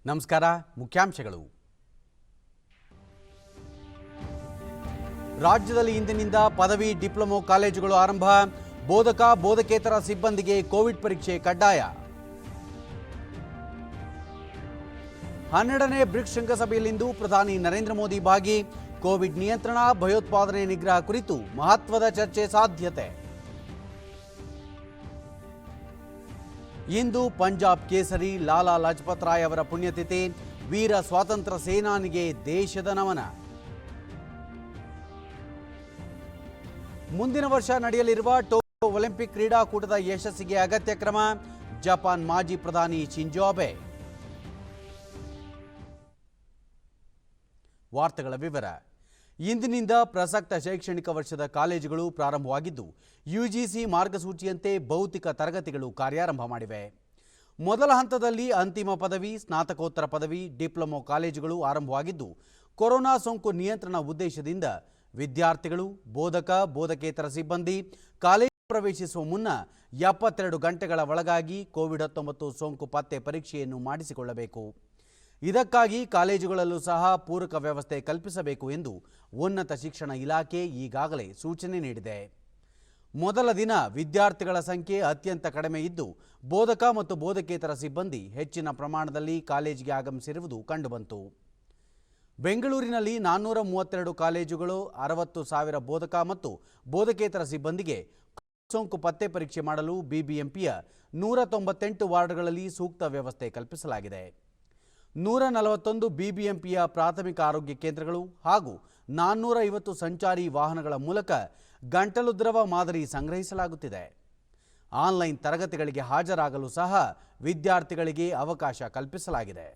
ನಮಸ್ಕಾರ. ಮುಖ್ಯಾಂಶಗಳು. ರಾಜ್ಯದಲ್ಲಿ ಇಂದಿನಿಂದ ಪದವಿ ಡಿಪ್ಲೊಮೊ ಕಾಲೇಜುಗಳು ಆರಂಭ. ಬೋಧಕ ಬೋಧಕೇತರ ಸಿಬ್ಬಂದಿಗೆ ಕೋವಿಡ್ ಪರೀಕ್ಷೆ ಕಡ್ಡಾಯ. 12ನೇ ಬ್ರಿಕ್ಸ್ ಶೃಂಗಸಭೆಯಲ್ಲಿಂದು ಪ್ರಧಾನಿ ನರೇಂದ್ರ ಮೋದಿ ಭಾಗಿ. ಕೋವಿಡ್ ನಿಯಂತ್ರಣ, ಭಯೋತ್ಪಾದನೆ ನಿಗ್ರಹ ಕುರಿತು ಮಹತ್ವದ ಚರ್ಚೆ ಸಾಧ್ಯತೆ. ಇಂದು ಪಂಜಾಬ್ ಕೇಸರಿ ಲಾಲಾ ಲಜಪತ್ ರಾಯ್ ಅವರ ಪುಣ್ಯತಿಥಿ. ವೀರ ಸ್ವಾತಂತ್ರ್ಯ ಸೇನಾನಿಗೆ ದೇಶದ ನಮನ. ಮುಂದಿನ ವರ್ಷ ನಡೆಯಲಿರುವ ಟೋಕಿಯೋ ಒಲಿಂಪಿಕ್ ಕ್ರೀಡಾಕೂಟದ ಯಶಸ್ಸಿಗೆ ಅಗತ್ಯ ಕ್ರಮ. ಜಪಾನ್ ಮಾಜಿ ಪ್ರಧಾನಿ ಶಿಂಜೋ ಅಬೆ. ವಾರ್ತೆಗಳ ವಿವರ. ಇಂದಿನಿಂದ ಪ್ರಸಕ್ತ ಶೈಕ್ಷಣಿಕ ವರ್ಷದ ಕಾಲೇಜುಗಳು ಪ್ರಾರಂಭವಾಗಿದ್ದು, ಯುಜಿಸಿ ಮಾರ್ಗಸೂಚಿಯಂತೆ ಭೌತಿಕ ತರಗತಿಗಳು ಕಾರ್ಯಾರಂಭ ಮಾಡಿವೆ. ಮೊದಲ ಹಂತದಲ್ಲಿ ಅಂತಿಮ ಪದವಿ, ಸ್ನಾತಕೋತ್ತರ ಪದವಿ, ಡಿಪ್ಲೊಮೊ ಕಾಲೇಜುಗಳು ಆರಂಭವಾಗಿದ್ದು, ಕೊರೋನಾ ಸೋಂಕು ನಿಯಂತ್ರಣ ಉದ್ದೇಶದಿಂದ ವಿದ್ಯಾರ್ಥಿಗಳು, ಬೋಧಕ ಬೋಧಕೇತರ ಸಿಬ್ಬಂದಿ ಕಾಲೇಜು ಪ್ರವೇಶಿಸುವ ಮುನ್ನ 72 ಗಂಟೆಗಳ ಒಳಗಾಗಿ ಕೋವಿಡ್-19 ಸೋಂಕು ಪತ್ತೆ ಪರೀಕ್ಷೆಯನ್ನು ಮಾಡಿಸಿಕೊಳ್ಳಬೇಕು. ಇದಕ್ಕಾಗಿ ಕಾಲೇಜುಗಳಲ್ಲೂ ಸಹ ಪೂರಕ ವ್ಯವಸ್ಥೆ ಕಲ್ಪಿಸಬೇಕು ಎಂದು ಉನ್ನತ ಶಿಕ್ಷಣ ಇಲಾಖೆ ಈಗಾಗಲೇ ಸೂಚನೆ ನೀಡಿದೆ. ಮೊದಲ ದಿನ ವಿದ್ಯಾರ್ಥಿಗಳ ಸಂಖ್ಯೆ ಅತ್ಯಂತ ಕಡಿಮೆ ಇದ್ದು, ಬೋಧಕ ಮತ್ತು ಬೋಧಕೇತರ ಸಿಬ್ಬಂದಿ ಹೆಚ್ಚಿನ ಪ್ರಮಾಣದಲ್ಲಿ ಕಾಲೇಜಿಗೆ ಆಗಮಿಸಿರುವುದು ಕಂಡುಬಂತು. ಬೆಂಗಳೂರಿನಲ್ಲಿ 432 ಕಾಲೇಜುಗಳು 60,000 ಬೋಧಕ ಮತ್ತು ಬೋಧಕೇತರ ಸಿಬ್ಬಂದಿಗೆ ಸೋಂಕು ಪತ್ತೆ ಪರೀಕ್ಷೆ ಮಾಡಲು ಬಿಬಿಎಂಪಿಯ 198 ವಾರ್ಡ್ಗಳಲ್ಲಿ ಸೂಕ್ತ ವ್ಯವಸ್ಥೆ ಕಲ್ಪಿಸಲಾಗಿದೆ. 141 ಬಿಬಿಎಂಪಿಯ ಪ್ರಾಥಮಿಕ ಆರೋಗ್ಯ ಕೇಂದ್ರಗಳು ಹಾಗೂ 450 ಸಂಚಾರಿ ವಾಹನಗಳ ಮೂಲಕ ಗಂಟಲು ದ್ರವ ಮಾದರಿ ಸಂಗ್ರಹಿಸಲಾಗುತ್ತಿದೆ. ಆನ್ಲೈನ್ ತರಗತಿಗಳಿಗೆ ಹಾಜರಾಗಲು ಸಹ ವಿದ್ಯಾರ್ಥಿಗಳಿಗೆ ಅವಕಾಶ ಕಲ್ಪಿಸಲಾಗಿದೆ.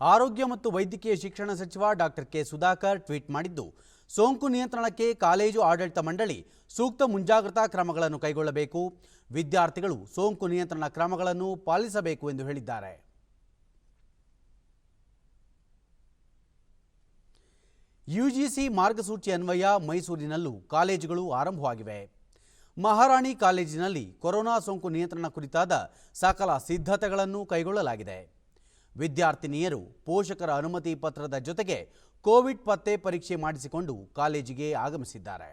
ಆರೋಗ್ಯ ಮತ್ತು ವೈದ್ಯಕೀಯ ಶಿಕ್ಷಣ ಸಚಿವ ಡಾಕ್ಟರ್ ಕೆ ಸುಧಾಕರ್ ಟ್ವೀಟ್ ಮಾಡಿದ್ದು, ಸೋಂಕು ನಿಯಂತ್ರಣಕ್ಕೆ ಕಾಲೇಜು ಆಡಳಿತ ಮಂಡಳಿ ಸೂಕ್ತ ಮುಂಜಾಗ್ರತಾ ಕ್ರಮಗಳನ್ನು ಕೈಗೊಳ್ಳಬೇಕು, ವಿದ್ಯಾರ್ಥಿಗಳು ಸೋಂಕು ನಿಯಂತ್ರಣ ಕ್ರಮಗಳನ್ನು ಪಾಲಿಸಬೇಕು ಎಂದು ಹೇಳಿದ್ದಾರೆ. ಯುಜಿಸಿ ಮಾರ್ಗಸೂಚಿ ಅನ್ವಯ ಮೈಸೂರಿನಲ್ಲೂ ಕಾಲೇಜುಗಳು ಆರಂಭವಾಗಿವೆ. ಮಹಾರಾಣಿ ಕಾಲೇಜಿನಲ್ಲಿ ಕೊರೋನಾ ಸೋಂಕು ನಿಯಂತ್ರಣ ಕುರಿತಾದ ಸಕಲ ಸಿದ್ಧತೆಗಳನ್ನು ಕೈಗೊಳ್ಳಲಾಗಿದೆ. ವಿದ್ಯಾರ್ಥಿನಿಯರು ಪೋಷಕರ ಅನುಮತಿ ಪತ್ರದ ಜೊತೆಗೆ ಕೋವಿಡ್ ಪತ್ತೆ ಪರೀಕ್ಷೆ ಮಾಡಿಸಿಕೊಂಡು ಕಾಲೇಜಿಗೆ ಆಗಮಿಸಿದ್ದಾರೆ.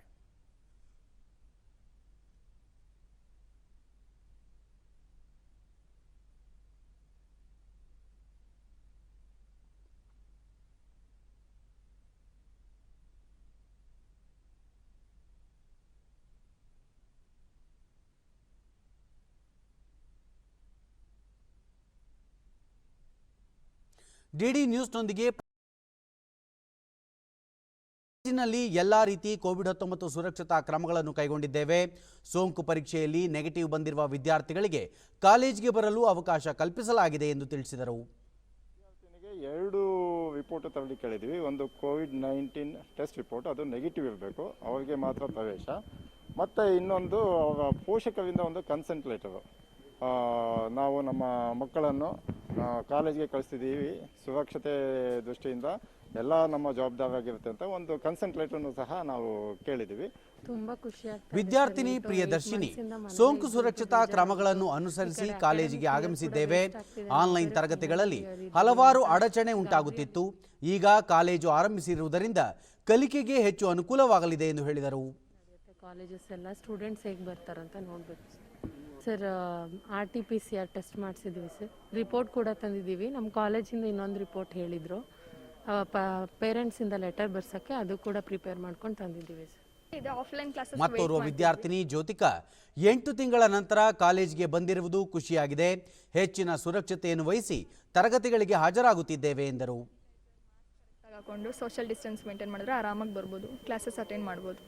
ಡಿಡಿ ನ್ಯೂಸ್ನೊಂದಿಗೆ ಕಾಲೇಜಿನಲ್ಲಿ ಎಲ್ಲಾ ರೀತಿ ಕೋವಿಡ್-19 ಸುರಕ್ಷತಾ ಕ್ರಮಗಳನ್ನು ಕೈಗೊಂಡಿದ್ದೇವೆ. ಸೋಂಕು ಪರೀಕ್ಷೆಯಲ್ಲಿ ನೆಗೆಟಿವ್ ಬಂದಿರುವ ವಿದ್ಯಾರ್ಥಿಗಳಿಗೆ ಕಾಲೇಜಿಗೆ ಬರಲು ಅವಕಾಶ ಕಲ್ಪಿಸಲಾಗಿದೆ ಎಂದು ತಿಳಿಸಿದರು. ಎರಡು ರಿಪೋರ್ಟ್ ತರಲಿಕ್ಕೆ ಕೇಳಿದ್ವಿ. ಒಂದು ಕೋವಿಡ್-19 ಟೆಸ್ಟ್ ರಿಪೋರ್ಟ್, ಅದು ನೆಗೆಟಿವ್ ಇರಬೇಕು, ಅವರಿಗೆ ಮಾತ್ರ ಪ್ರವೇಶ. ಮತ್ತು ಇನ್ನೊಂದು ಅವರ ಪೋಷಕರಿಂದ ಒಂದು ಕನ್ಸೆಂಟ್ ಲೆಟರು. ನಾವು ನಮ್ಮ ಮಕ್ಕಳನ್ನು ಕಾಲೇಜಿಗೆ ಕಳಿಸ್ತಿದ್ದೀವಿ, ಸುರಕ್ಷತೆ ದೃಷ್ಟಿಯಿಂದ ಎಲ್ಲ ನಮ್ಮ ಜವಾಬ್ದಾರಿ ಆಗಿರುತ್ತೆ ಅಂತ ಒಂದು ಕನ್ಸೆಂಟ್ ಲೆಟರ್ನು ಸಹ ನಾವು ಕೇಳಿದ್ದೀವಿ. ತುಂಬಾ ಖುಷಿ ಆಗ್ತದೆ. ವಿದ್ಯಾರ್ಥಿನಿ ಪ್ರಿಯದರ್ಶಿನಿ ಸೋಂಕು ಸುರಕ್ಷತಾ ಕ್ರಮಗಳನ್ನು ಅನುಸರಿಸಿ ಕಾಲೇಜಿಗೆ ಆಗಮಿಸಿದ್ದೇವೆ. ಆನ್ಲೈನ್ ತರಗತಿಗಳಲ್ಲಿ ಹಲವಾರು ಅಡಚಣೆ ಉಂಟಾಗುತ್ತಿತ್ತು. ಈಗ ಕಾಲೇಜು ಆರಂಭಿಸಿರುವುದರಿಂದ ಕಲಿಕೆಗೆ ಹೆಚ್ಚು ಅನುಕೂಲವಾಗಲಿದೆ ಎಂದು ಹೇಳಿದರು. ಕಾಲೇಜಸ್ ಎಲ್ಲ ಸ್ಟೂಡೆಂಟ್ಸ್ ಹೇಗೆ ಬರ್ತಾರಂತ ನೋಡಬೇಕು ಸರ್. RT-PCR ಟೆಸ್ಟ್ ಮಾಡಿಸಿದ್ವಿ ಸರ್. ರಿಪೋರ್ಟ್ ಕೂಡ ತಂದಿದ್ದೀವಿ. ನಮ್ಮ ಕಾಲೇಜಿಂದ ಇನ್ನೊಂದು ರಿಪೋರ್ಟ್ ಹೇಳಿದರು. ಪೇರೆಂಟ್ಸಿಂದ ಲೆಟರ್ ಬರ್ಸೋಕ್ಕೆ ಅದು ಕೂಡ ಪ್ರಿಪೇರ್ ಮಾಡ್ಕೊಂಡು ತಂದಿದ್ದೀವಿ ಸರ್. ಮತ್ತೋರ್ವ ವಿದ್ಯಾರ್ಥಿನಿ ಜ್ಯೋತಿಕಾ 8 ತಿಂಗಳ ನಂತರ ಕಾಲೇಜಿಗೆ ಬಂದಿರುವುದು ಖುಷಿಯಾಗಿದೆ. ಹೆಚ್ಚಿನ ಸುರಕ್ಷತೆಯನ್ನು ವಹಿಸಿ ತರಗತಿಗಳಿಗೆ ಹಾಜರಾಗುತ್ತಿದ್ದೇವೆ ಎಂದರು. ಹಾಕೊಂಡು ಸೋಷಿಯಲ್ ಡಿಸ್ಟೆನ್ಸ್ ಮೇಂಟೈನ್ ಮಾಡಿದ್ರೆ ಆರಾಮಾಗಿ ಬರ್ಬೋದು, ಕ್ಲಾಸಸ್ ಅಟೆಂಡ್ ಮಾಡ್ಬೋದು.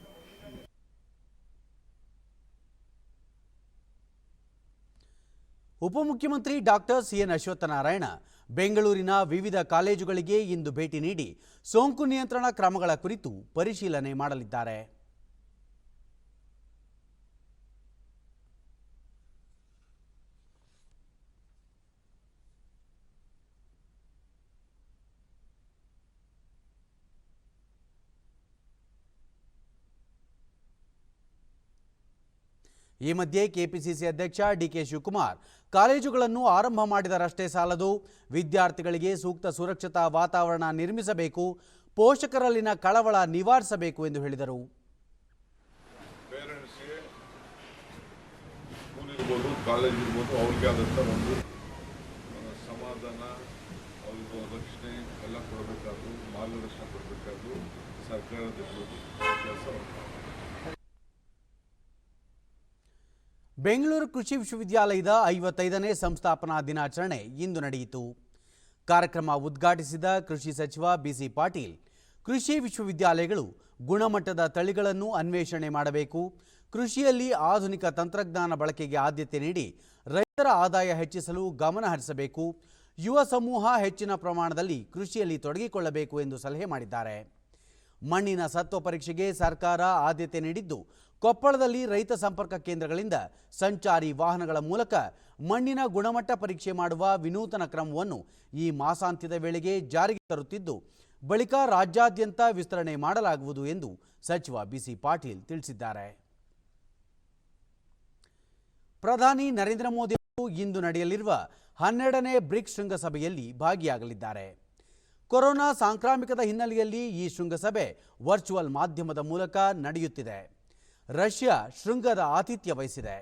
ಉಪಮುಖ್ಯಮಂತ್ರಿ ಡಾಕ್ಟರ್ CN ಅಶ್ವತ್ಥನಾರಾಯಣ ಬೆಂಗಳೂರಿನ ವಿವಿಧ ಕಾಲೇಜುಗಳಿಗೆ ಇಂದು ಭೇಟಿ ನೀಡಿ ಸೋಂಕು ನಿಯಂತ್ರಣ ಕ್ರಮಗಳ ಕುರಿತು ಪರಿಶೀಲನೆ ಮಾಡಲಿದ್ದಾರೆ. ಈ ಮಧ್ಯೆ ಕೆಪಿಸಿಸಿ ಅಧ್ಯಕ್ಷ DK ಶಿವಕುಮಾರ್ ಕಾಲೇಜುಗಳನ್ನು ಆರಂಭ ಮಾಡಿದರಷ್ಟೇ ಸಾಲದು, ವಿದ್ಯಾರ್ಥಿಗಳಿಗೆ ಸೂಕ್ತ ಸುರಕ್ಷತಾ ವಾತಾವರಣ ನಿರ್ಮಿಸಬೇಕು, ಪೋಷಕರಲ್ಲಿನ ಕಳವಳ ನಿವಾರಿಸಬೇಕು ಎಂದು ಹೇಳಿದರು. ಪೇರೆಂಟ್ಸ್ಗೆ ಸ್ಕೂಲ್ ಇರ್ಬೋದು, ಕಾಲೇಜ್ ಇರ್ಬೋದು, ಅವ್ರಿಗೆ ಆದಂಥ ಒಂದು ಸಮಾಧಾನ, ಅವ್ರಿಗೆ ರಕ್ಷಣೆ ಎಲ್ಲ ಕೊಡಬೇಕಾದ್ರು, ಮಾರ್ಗದರ್ಶನ ಕೊಡಬೇಕಾದ್ರು ಸರ್ಕಾರದ ಕೆಲಸ. ಬೆಂಗಳೂರು ಕೃಷಿ ವಿಶ್ವವಿದ್ಯಾಲಯದ 55ನೇ ಸಂಸ್ಥಾಪನಾ ದಿನಾಚರಣೆ ಇಂದು ನಡೆಯಿತು. ಕಾರ್ಯಕ್ರಮ ಉದ್ಘಾಟಿಸಿದ ಕೃಷಿ ಸಚಿವ BC ಪಾಟೀಲ್, ಕೃಷಿ ವಿಶ್ವವಿದ್ಯಾಲಯಗಳು ಗುಣಮಟ್ಟದ ತಳಿಗಳನ್ನು ಅನ್ವೇಷಣೆ ಮಾಡಬೇಕು, ಕೃಷಿಯಲ್ಲಿ ಆಧುನಿಕ ತಂತ್ರಜ್ಞಾನ ಬಳಕೆಗೆ ಆದ್ಯತೆ ನೀಡಿ ರೈತರ ಆದಾಯ ಹೆಚ್ಚಿಸಲು ಗಮನ ಹರಿಸಬೇಕು, ಯುವ ಸಮೂಹ ಹೆಚ್ಚಿನ ಪ್ರಮಾಣದಲ್ಲಿ ಕೃಷಿಯಲ್ಲಿ ತೊಡಗಿಕೊಳ್ಳಬೇಕು ಎಂದು ಸಲಹೆ ಮಾಡಿದ್ದಾರೆ. ಮಣ್ಣಿನ ಸತ್ವ ಪರೀಕ್ಷೆಗೆ ಸರ್ಕಾರ ಆದ್ಯತೆ ನೀಡಿದ್ದು, ಕೊಪ್ಪಳದಲ್ಲಿ ರೈತ ಸಂಪರ್ಕ ಕೇಂದ್ರಗಳಿಂದ ಸಂಚಾರಿ ವಾಹನಗಳ ಮೂಲಕ ಮಣ್ಣಿನ ಗುಣಮಟ್ಟ ಪರೀಕ್ಷೆ ಮಾಡುವ ವಿನೂತನ ಕ್ರಮವನ್ನು ಈ ಮಾಸಾಂತ್ಯದ ವೇಳೆಗೆ ಜಾರಿಗೆ ತರುತ್ತಿದ್ದು, ಬಳಿಕ ರಾಜ್ಯಾದ್ಯಂತ ವಿಸ್ತರಣೆ ಮಾಡಲಾಗುವುದು ಎಂದು ಸಚಿವ BC ಪಾಟೀಲ್ ತಿಳಿಸಿದ್ದಾರೆ. ಪ್ರಧಾನಿ ನರೇಂದ್ರ ಮೋದಿ ಅವರು ಇಂದು ನಡೆಯಲಿರುವ 12ನೇ ಬ್ರಿಕ್ಸ್ ಶೃಂಗಸಭೆಯಲ್ಲಿ ಭಾಗಿಯಾಗಲಿದ್ದಾರೆ. ಕೊರೋನಾ ಸಾಂಕ್ರಾಮಿಕದ ಹಿನ್ನೆಲೆಯಲ್ಲಿ ಈ ಶೃಂಗಸಭೆ ವರ್ಚುವಲ್ ಮಾಧ್ಯಮದ ಮೂಲಕ ನಡೆಯುತ್ತಿದೆ. ರಷ್ಯಾ ಶೃಂಗದ ಆತಿಥ್ಯ ವಹಿಸಿದೆ.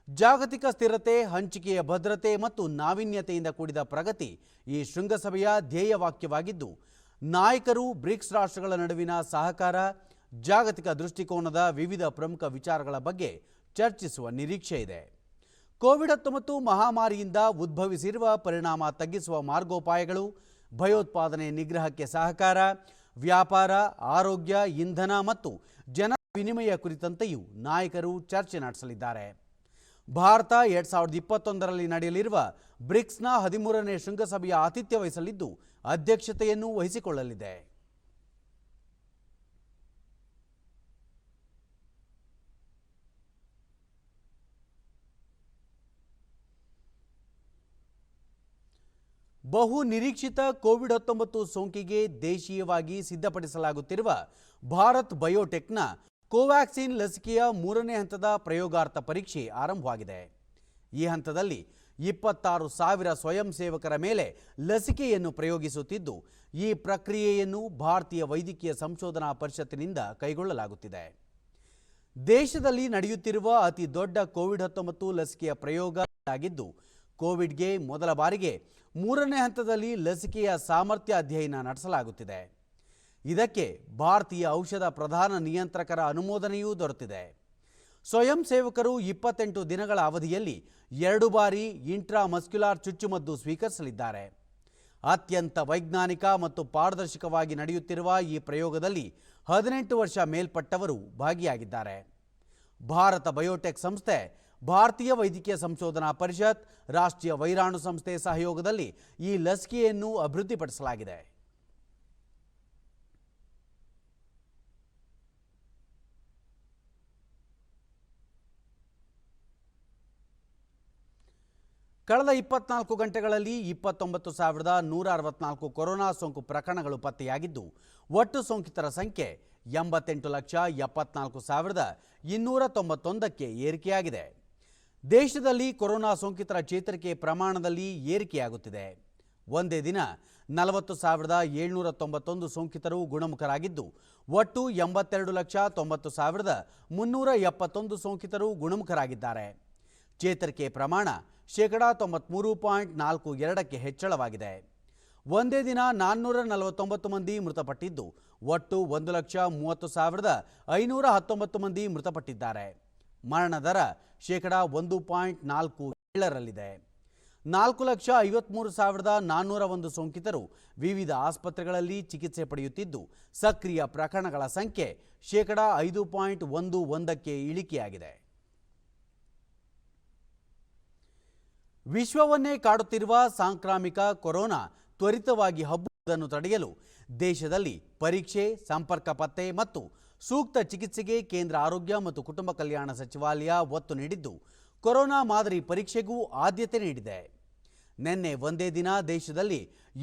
ಜಾಗತಿಕ ಸ್ಥಿರತೆ, ಹಂಚಿಕೆಯ ಭದ್ರತೆ ಮತ್ತು ನಾವೀನ್ಯತೆಯಿಂದ ಕೂಡಿದ ಪ್ರಗತಿ ಈ ಶೃಂಗಸಭೆಯ ಧ್ಯೇಯವಾಕ್ಯವಾಗಿದ್ದು, ನಾಯಕರು ಬ್ರಿಕ್ಸ್ ರಾಷ್ಟ್ರಗಳ ನಡುವಿನ ಸಹಕಾರ, ಜಾಗತಿಕ ದೃಷ್ಟಿಕೋನದ ವಿವಿಧ ಪ್ರಮುಖ ವಿಚಾರಗಳ ಬಗ್ಗೆ ಚರ್ಚಿಸುವ ನಿರೀಕ್ಷೆ ಇದೆ. ಕೋವಿಡ್-19 ಮಹಾಮಾರಿಯಿಂದ ಉದ್ಭವಿಸಿರುವ ಪರಿಣಾಮ ತಗ್ಗಿಸುವ ಮಾರ್ಗೋಪಾಯಗಳು, ಭಯೋತ್ಪಾದನೆ ನಿಗ್ರಹಕ್ಕೆ ಸಹಕಾರ, ವ್ಯಾಪಾರ, ಆರೋಗ್ಯ, ಇಂಧನ ಮತ್ತು ಜನ ವಿನಿಮಯ ಕುರಿತಂತೆಯೂ ನಾಯಕರು ಚರ್ಚೆ ನಡೆಸಲಿದ್ದಾರೆ. ಭಾರತ 2021ರಲ್ಲಿ ನಡೆಯಲಿರುವ ಬ್ರಿಕ್ಸ್ನ 13ನೇ ಶೃಂಗಸಭೆಯ ಆತಿಥ್ಯ ವಹಿಸಲಿದ್ದು, ಅಧ್ಯಕ್ಷತೆಯನ್ನು ವಹಿಸಿಕೊಳ್ಳಲಿದೆ. ಬಹು ನಿರೀಕ್ಷಿತ ಕೋವಿಡ್-19 ಸೋಂಕಿಗೆ ದೇಶೀಯವಾಗಿ ಸಿದ್ಧಪಡಿಸಲಾಗುತ್ತಿರುವ ಭಾರತ್ ಬಯೋಟೆಕ್ನ ಕೋವ್ಯಾಕ್ಸಿನ್ ಲಸಿಕೆಯ 3ನೇ ಹಂತದ ಪ್ರಯೋಗಾರ್ಥ ಪರೀಕ್ಷೆ ಆರಂಭವಾಗಿದೆ. ಈ ಹಂತದಲ್ಲಿ 26,000 ಸ್ವಯಂ ಸೇವಕರ ಮೇಲೆ ಲಸಿಕೆಯನ್ನು ಪ್ರಯೋಗಿಸುತ್ತಿದ್ದು, ಈ ಪ್ರಕ್ರಿಯೆಯನ್ನು ಭಾರತೀಯ ವೈದ್ಯಕೀಯ ಸಂಶೋಧನಾ ಪರಿಷತ್ತಿನಿಂದ ಕೈಗೊಳ್ಳಲಾಗುತ್ತಿದೆ. ದೇಶದಲ್ಲಿ ನಡೆಯುತ್ತಿರುವ ಅತಿ ದೊಡ್ಡ ಕೋವಿಡ್-19 ಲಸಿಕೆಯ ಪ್ರಯೋಗ ಆಗಿದ್ದು, ಕೋವಿಡ್ಗೆ ಮೊದಲ ಬಾರಿಗೆ 3ನೇ ಹಂತದಲ್ಲಿ ಲಸಿಕೆಯ ಸಾಮರ್ಥ್ಯ ಅಧ್ಯಯನ ನಡೆಸಲಾಗುತ್ತಿದೆ. ಇದಕ್ಕೆ ಭಾರತೀಯ ಔಷಧ ಪ್ರಧಾನ ನಿಯಂತ್ರಕರ ಅನುಮೋದನೆಯೂ ದೊರೆತಿದೆ. ಸ್ವಯಂ ಸೇವಕರು 28 ದಿನಗಳ ಅವಧಿಯಲ್ಲಿ 2 ಬಾರಿ ಇಂಟ್ರಾಮಸ್ಕ್ಯುಲಾರ್ ಚುಚ್ಚುಮದ್ದು ಸ್ವೀಕರಿಸಲಿದ್ದಾರೆ. ಅತ್ಯಂತ ವೈಜ್ಞಾನಿಕ ಮತ್ತು ಪಾರದರ್ಶಕವಾಗಿ ನಡೆಯುತ್ತಿರುವ ಈ ಪ್ರಯೋಗದಲ್ಲಿ 18 ವರ್ಷ ಮೇಲ್ಪಟ್ಟವರು ಭಾಗಿಯಾಗಿದ್ದಾರೆ. ಭಾರತ ಬಯೋಟೆಕ್ ಸಂಸ್ಥೆ, ಭಾರತೀಯ ವೈದ್ಯಕೀಯ ಸಂಶೋಧನಾ ಪರಿಷತ್, ರಾಷ್ಟ್ರೀಯ ವೈರಾಣು ಸಂಸ್ಥೆ ಸಹಯೋಗದಲ್ಲಿ ಈ ಲಸಿಕೆಯನ್ನು ಅಭಿವೃದ್ಧಿಪಡಿಸಲಾಗಿದೆ. ಕಳೆದ 24 ಗಂಟೆಗಳಲ್ಲಿ 29,164 ಕೊರೋನಾ ಸೋಂಕು ಪ್ರಕರಣಗಳು ಪತ್ತೆಯಾಗಿದ್ದು, ಒಟ್ಟು ಸೋಂಕಿತರ ಸಂಖ್ಯೆ 88,74,291ಕ್ಕೆ ಏರಿಕೆಯಾಗಿದೆ. ದೇಶದಲ್ಲಿ ಕೊರೋನಾ ಸೋಂಕಿತರ ಚೇತರಿಕೆ ಪ್ರಮಾಣದಲ್ಲಿ ಏರಿಕೆಯಾಗುತ್ತಿದೆ. ಒಂದೇ ದಿನ 40,791 ಸೋಂಕಿತರು ಗುಣಮುಖರಾಗಿದ್ದು, ಒಟ್ಟು 82,90,371 ಸೋಂಕಿತರು ಗುಣಮುಖರಾಗಿದ್ದಾರೆ. ಚೇತರಿಕೆ ಪ್ರಮಾಣ 93.42%ಕ್ಕೆ ಹೆಚ್ಚಳವಾಗಿದೆ. ಒಂದೇ ದಿನ 449 ಮಂದಿ ಮೃತಪಟ್ಟಿದ್ದು, ಒಟ್ಟು 1,30,30,519 ಮಂದಿ ಮೃತಪಟ್ಟಿದ್ದಾರೆ. ಮರಣ ದರ 1.47%ರಲ್ಲಿದೆ. 4,53,401 ಸೋಂಕಿತರು ವಿವಿಧ ಆಸ್ಪತ್ರೆಗಳಲ್ಲಿ ಚಿಕಿತ್ಸೆ ಪಡೆಯುತ್ತಿದ್ದು, ಸಕ್ರಿಯ ಪ್ರಕರಣಗಳ ಸಂಖ್ಯೆ 5.11%ಕ್ಕೆ ಇಳಿಕೆಯಾಗಿದೆ. ವಿಶ್ವವನ್ನೇ ಕಾಡುತ್ತಿರುವ ಸಾಂಕ್ರಾಮಿಕ ಕೊರೋನಾ ತ್ವರಿತವಾಗಿ ಹಬ್ಬುವುದನ್ನು ತಡೆಯಲು ದೇಶದಲ್ಲಿ ಪರೀಕ್ಷೆ, ಸಂಪರ್ಕ ಪತ್ತೆ ಮತ್ತು ಸೂಕ್ತ ಚಿಕಿತ್ಸೆಗೆ ಕೇಂದ್ರ ಆರೋಗ್ಯ ಮತ್ತು ಕುಟುಂಬ ಕಲ್ಯಾಣ ಸಚಿವಾಲಯ ಒತ್ತು ನೀಡಿದ್ದು, ಕೊರೋನಾ ಮಾದರಿ ಪರೀಕ್ಷೆಗೂ ಆದ್ಯತೆ ನೀಡಿದೆ. ನಿನ್ನೆ ಒಂದೇ ದಿನ ದೇಶದಲ್ಲಿ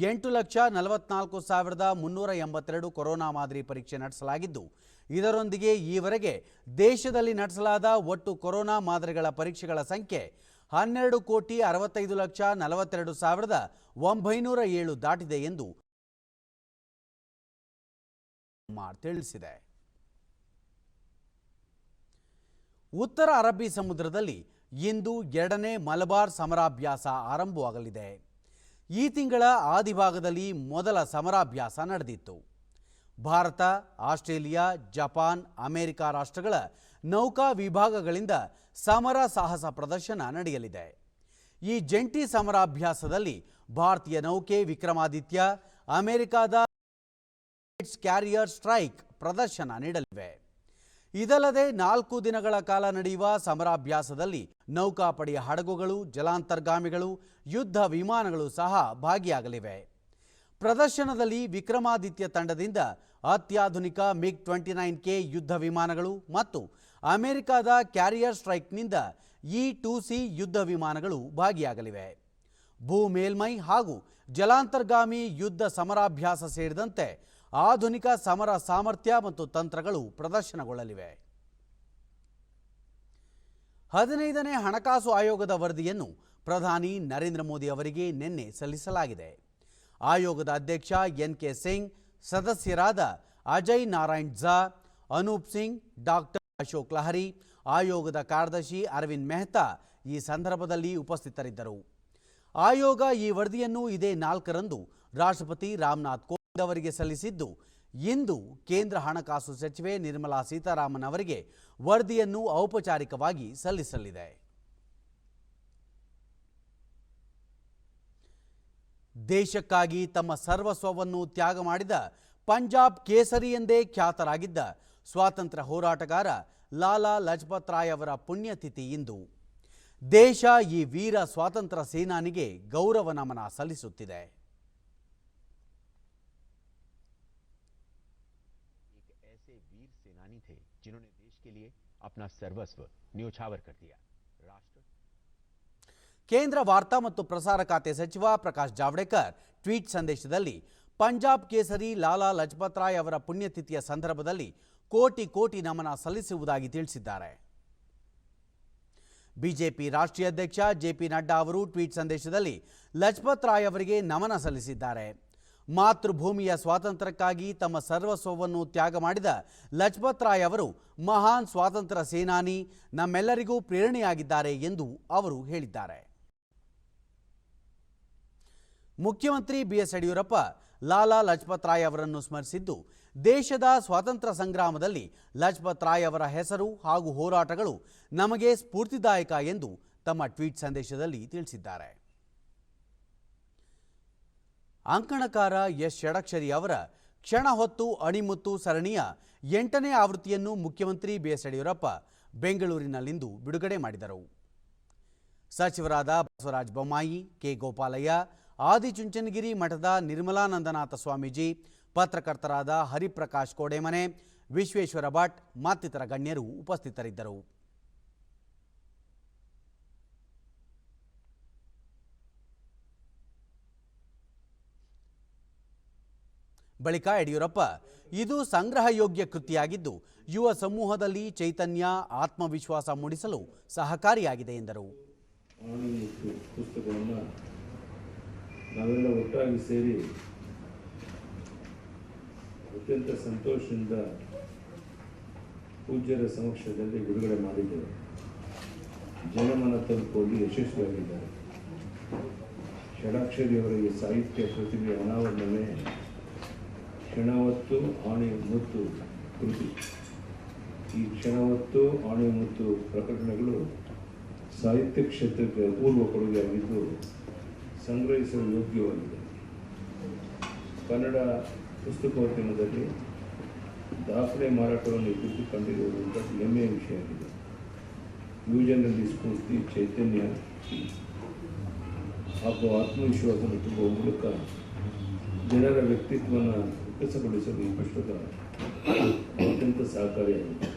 8,44,382 ಕೊರೋನಾ ಮಾದರಿ ಪರೀಕ್ಷೆ ನಡೆಸಲಾಗಿದ್ದು, ಇದರೊಂದಿಗೆ ಈವರೆಗೆ ದೇಶದಲ್ಲಿ ನಡೆಸಲಾದ ಒಟ್ಟು ಕೊರೋನಾ ಮಾದರಿಗಳ ಪರೀಕ್ಷೆಗಳ ಸಂಖ್ಯೆ 12,65,42,907 ದಾಟಿದೆ ಎಂದು ತಿಳಿಸಿದೆ. ಉತ್ತರ ಅರಬ್ಬಿ ಸಮುದ್ರದಲ್ಲಿ ಇಂದು 2ನೇ ಮಲಬಾರ್ ಸಮರಾಭ್ಯಾಸ ಆರಂಭವಾಗಲಿದೆ. ಈ ತಿಂಗಳ ಆದಿಭಾಗದಲ್ಲಿ ಮೊದಲ ಸಮರಾಭ್ಯಾಸ ನಡೆದಿತ್ತು. ಭಾರತ, ಆಸ್ಟ್ರೇಲಿಯಾ, ಜಪಾನ್, ಅಮೆರಿಕ ರಾಷ್ಟ್ರಗಳ ನೌಕಾ ವಿಭಾಗಗಳಿಂದ ಸಮರ ಸಾಹಸ ಪ್ರದರ್ಶನ ನಡೆಯಲಿದೆ. ಈ ಜಂಟಿ ಸಮರಾಭ್ಯಾಸದಲ್ಲಿ ಭಾರತೀಯ ನೌಕೆ ವಿಕ್ರಮಾದಿತ್ಯ, ಅಮೆರಿಕದ ಕ್ಯಾರಿಯರ್ ಸ್ಟ್ರೈಕ್ ಪ್ರದರ್ಶನ ನೀಡಲಿವೆ. ಇದಲ್ಲದೆ 4 ದಿನಗಳ ಕಾಲ ನಡೆಯುವ ಸಮರಾಭ್ಯಾಸದಲ್ಲಿ ನೌಕಾಪಡೆಯ ಹಡಗುಗಳು, ಜಲಾಂತರ್ಗಾಮಿಗಳು, ಯುದ್ಧ ವಿಮಾನಗಳು ಸಹ ಭಾಗಿಯಾಗಲಿವೆ. ಪ್ರದರ್ಶನದಲ್ಲಿ ವಿಕ್ರಮಾದಿತ್ಯ ತಂಡದಿಂದ ಅತ್ಯಾಧುನಿಕ MiG-29K ಯುದ್ಧ ವಿಮಾನಗಳು ಮತ್ತು ಅಮೆರಿಕದ ಕ್ಯಾರಿಯರ್ ಸ್ಟ್ರೈಕ್ನಿಂದ E-2C ಯುದ್ಧ ವಿಮಾನಗಳು ಭಾಗಿಯಾಗಲಿವೆ. ಭೂ ಮೇಲ್ಮೈ ಹಾಗೂ ಜಲಾಂತರ್ಗಾಮಿ ಯುದ್ಧ ಸಮರಾಭ್ಯಾಸ ಸೇರಿದಂತೆ ಆಧುನಿಕ ಸಮರ ಸಾಮರ್ಥ್ಯ ಮತ್ತು ತಂತ್ರಗಳು ಪ್ರದರ್ಶನಗೊಳ್ಳಲಿವೆ. 15ನೇ ಹಣಕಾಸು ಆಯೋಗದ ವರದಿಯನ್ನು ಪ್ರಧಾನಿ ನರೇಂದ್ರ ಮೋದಿ ಅವರಿಗೆ ನಿನ್ನೆ ಸಲ್ಲಿಸಲಾಗಿದೆ. ಆಯೋಗದ ಅಧ್ಯಕ್ಷ NK ಸಿಂಗ್, ಸದಸ್ಯರಾದ ಅಜಯ್ ನಾರಾಯಣ್ ಝಾ, ಅನೂಪ್ ಸಿಂಗ್, ಡಾಕ್ಟರ್ ಅಶೋಕ್ ಲಹರಿ, ಆಯೋಗದ ಕಾರ್ಯದರ್ಶಿ ಅರವಿಂದ್ ಮೆಹ್ತಾ ಈ ಸಂದರ್ಭದಲ್ಲಿ ಉಪಸ್ಥಿತರಿದ್ದರು. ಆಯೋಗ ಈ ವರದಿಯನ್ನು ಇದೇ 4ರಂದು ರಾಷ್ಟ್ರಪತಿ ರಾಮನಾಥ್ ಕೋವಿಂದ್ ಅವರಿಗೆ ಸಲ್ಲಿಸಿದ್ದು, ಇಂದು ಕೇಂದ್ರ ಹಣಕಾಸು ಸಚಿವೆ ನಿರ್ಮಲಾ ಸೀತಾರಾಮನ್ ಅವರಿಗೆ ವರದಿಯನ್ನು ಔಪಚಾರಿಕವಾಗಿ ಸಲ್ಲಿಸಲಿದೆ. ದೇಶಕ್ಕಾಗಿ ತಮ್ಮ ಸರ್ವಸ್ವವನ್ನು ತ್ಯಾಗ ಮಾಡಿದ ಪಂಜಾಬ್ ಕೇಸರಿ ಎಂದೇ ಖ್ಯಾತರಾಗಿದ್ದ ಸ್ವಾತಂತ್ರ್ಯ ಹೋರಾಟಗಾರ ಲಾಲಾ ಲಜಪತ್ ರಾಯ್ ಅವರ ಪುಣ್ಯತಿಥಿ ಇಂದು. ದೇಶ ಈ ವೀರ ಸ್ವಾತಂತ್ರ್ಯ ಸೇನಾನಿಗೆ ಗೌರವ ನಮನ ಸಲ್ಲಿಸುತ್ತಿದೆ. ऐसे वीर सेनानी थे जिन्होंने देश के लिए अपना सर्वस्व न्योछावर कर दिया. राष्ट्र ಕೇಂದ್ರ ವಾರ್ತಾ ಮತ್ತು ಪ್ರಸಾರ ಖಾತೆ ಸಚಿವ ಪ್ರಕಾಶ್ ಜಾವಡೇಕರ್ ಟ್ವೀಟ್ ಸಂದೇಶದಲ್ಲಿ ಪಂಜಾಬ್ ಕೇಸರಿ ಲಾಲಾ ಲಜಪತ್ ರಾಯ್ ಅವರ ಪುಣ್ಯತಿಥಿಯ ಸಂದರ್ಭದಲ್ಲಿ ಕೋಟಿ ಕೋಟಿ ನಮನ ಸಲ್ಲಿಸುವುದಾಗಿ ತಿಳಿಸಿದ್ದಾರೆ. ಬಿಜೆಪಿ ರಾಷ್ಟ್ರೀಯ ಅಧ್ಯಕ್ಷ JP ನಡ್ಡಾ ಅವರು ಟ್ವೀಟ್ ಸಂದೇಶದಲ್ಲಿ ಲಜಪತ್ ರಾಯ್ ಅವರಿಗೆ ನಮನ ಸಲ್ಲಿಸಿದ್ದಾರೆ. ಮಾತೃಭೂಮಿಯ ಸ್ವಾತಂತ್ರ್ಯಕ್ಕಾಗಿ ತಮ್ಮ ಸರ್ವಸ್ವವನ್ನು ತ್ಯಾಗ ಮಾಡಿದ ಲಜಪತ್ ರಾಯ್ ಅವರು ಮಹಾನ್ ಸ್ವಾತಂತ್ರ್ಯ ಸೇನಾನಿ, ನಮ್ಮೆಲ್ಲರಿಗೂ ಪ್ರೇರಣೆಯಾಗಿದ್ದಾರೆ ಎಂದು ಅವರು ಹೇಳಿದ್ದಾರೆ. ಮುಖ್ಯಮಂತ್ರಿ BS ಯಡಿಯೂರಪ್ಪ ಲಾಲಾ ಲಜಪತ್ ರಾಯ್ ಅವರನ್ನು ಸ್ಮರಿಸಿದ್ದು, ದೇಶದ ಸ್ವಾತಂತ್ರ್ಯ ಸಂಗ್ರಾಮದಲ್ಲಿ ಲಜಪತ್ ರಾಯ್ ಅವರ ಹೆಸರು ಹಾಗೂ ಹೋರಾಟಗಳು ನಮಗೆ ಸ್ಫೂರ್ತಿದಾಯಕ ಎಂದು ತಮ್ಮ ಟ್ವೀಟ್ ಸಂದೇಶದಲ್ಲಿ ತಿಳಿಸಿದ್ದಾರೆ. ಅಂಕಣಕಾರ ಎಸ್ ಷಡಕ್ಷರಿ ಅವರ ಕ್ಷಣ ಹೊತ್ತು ಅಣಿಮುತ್ತು ಸರಣಿಯ 8ನೇ ಆವೃತ್ತಿಯನ್ನು ಮುಖ್ಯಮಂತ್ರಿ BS ಯಡಿಯೂರಪ್ಪ ಬೆಂಗಳೂರಿನಲ್ಲಿಂದು ಬಿಡುಗಡೆ ಮಾಡಿದರು. ಸಚಿವರಾದ ಬಸವರಾಜ ಬೊಮ್ಮಾಯಿ, ಕೆ ಗೋಪಾಲಯ್ಯ, ಆದಿಚುಂಚನಗಿರಿ ಮಠದ ನಿರ್ಮಲಾನಂದನಾಥ ಸ್ವಾಮೀಜಿ, ಪತ್ರಕರ್ತರಾದ ಹರಿಪ್ರಕಾಶ್ ಕೋಡೆಮನೆ, ವಿಶ್ವೇಶ್ವರ ಭಟ್ ಮತ್ತಿತರ ಗಣ್ಯರು ಉಪಸ್ಥಿತರಿದ್ದರು. ಬಳಿಕ ಯಡಿಯೂರಪ್ಪ, ಇದು ಸಂಗ್ರಹ ಯೋಗ್ಯ ಕೃತಿಯಾಗಿದ್ದು ಯುವ ಸಮೂಹದಲ್ಲಿ ಚೈತನ್ಯ, ಆತ್ಮವಿಶ್ವಾಸ ಮೂಡಿಸಲು ಸಹಕಾರಿಯಾಗಿದೆ ಎಂದರು. ಪುಸ್ತಕವನ್ನು ನಾವೆಲ್ಲ ಒಟ್ಟಾಗಿ ಸೇರಿ ಅತ್ಯಂತ ಸಂತೋಷದಿಂದ ಪೂಜ್ಯರ ಸಮಕ್ಷಮದಲ್ಲಿ ಬಿಡುಗಡೆ ಮಾಡಿದ್ದೇವೆ. ಜನಮನ ತಲುಪುವಲ್ಲಿ ಯಶಸ್ವಿಯಾಗಿದ್ದಾರೆ. ಷಡಾಕ್ಷರಿಯವರಿಗೆ ಸಾಹಿತ್ಯ ಪ್ರತಿಭೆ ಅನಾವರಣವೇ ಕ್ಷಣವತ್ತು ಆಣೆ ಮುತ್ತು ಕೃತಿ. ಈ ಕ್ಷಣವತ್ತು ಆಣೆ ಮುತ್ತು ಪ್ರಕಟಣೆಗಳು ಸಾಹಿತ್ಯ ಕ್ಷೇತ್ರಕ್ಕೆ ಅಪೂರ್ವ ಕೊಡುಗೆಯಾಗಿದ್ದು ಸಂಗ್ರಹಿಸಲು ಯೋಗ್ಯವಾಗಿದೆ. ಕನ್ನಡ ಪುಸ್ತಕೋದ್ಯಮದಲ್ಲಿ ದಾಖಲೆ ಮಾರಾಟವನ್ನು ಕುರಿತು ಕಂಡಿರುವಂಥದ್ದು ಹೆಮ್ಮೆಯ ವಿಷಯ ಆಗಿದೆ. ಯುವಜನರಲ್ಲಿ ಸ್ಫೂರ್ತಿ, ಚೈತನ್ಯ ಹಾಗೂ ಆತ್ಮವಿಶ್ವಾಸವನ್ನು ತುಂಬುವ ಮೂಲಕ ಜನರ ವ್ಯಕ್ತಿತ್ವವನ್ನು ವಿಕಸಗೊಳಿಸಲು ಈ ಪುಸ್ತಕ ಅತ್ಯಂತ ಸಹಕಾರಿಯಾಗಿದೆ.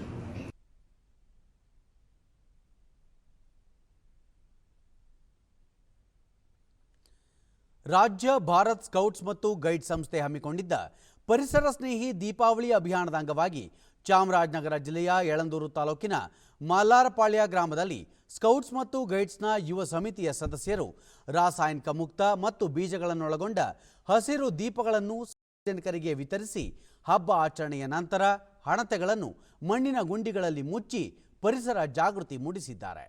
ರಾಜ್ಯ ಭಾರತ್ ಸ್ಕೌಟ್ಸ್ ಮತ್ತು ಗೈಡ್ ಸಂಸ್ಥೆ ಹಮ್ಮಿಕೊಂಡಿದ್ದ ಪರಿಸರ ಸ್ನೇಹಿ ದೀಪಾವಳಿ ಅಭಿಯಾನದ ಅಂಗವಾಗಿ ಚಾಮರಾಜನಗರ ಜಿಲ್ಲೆಯ ಯಳಂದೂರು ತಾಲೂಕಿನ ಮಲ್ಲಾರಪಾಳ್ಯ ಗ್ರಾಮದಲ್ಲಿ ಸ್ಕೌಟ್ಸ್ ಮತ್ತು ಗೈಡ್ಸ್ನ ಯುವ ಸಮಿತಿಯ ಸದಸ್ಯರು ರಾಸಾಯನಿಕ ಮುಕ್ತ ಮತ್ತು ಬೀಜಗಳನ್ನೊಳಗೊಂಡ ಹಸಿರು ದೀಪಗಳನ್ನು ಸಾರ್ವಜನಿಕರಿಗೆ ವಿತರಿಸಿ ಹಬ್ಬ ಆಚರಣೆಯ ನಂತರ ಹಣತೆಗಳನ್ನು ಮಣ್ಣಿನ ಗುಂಡಿಗಳಲ್ಲಿ ಮುಚ್ಚಿ ಪರಿಸರ ಜಾಗೃತಿ ಮೂಡಿಸಿದ್ದಾರೆ.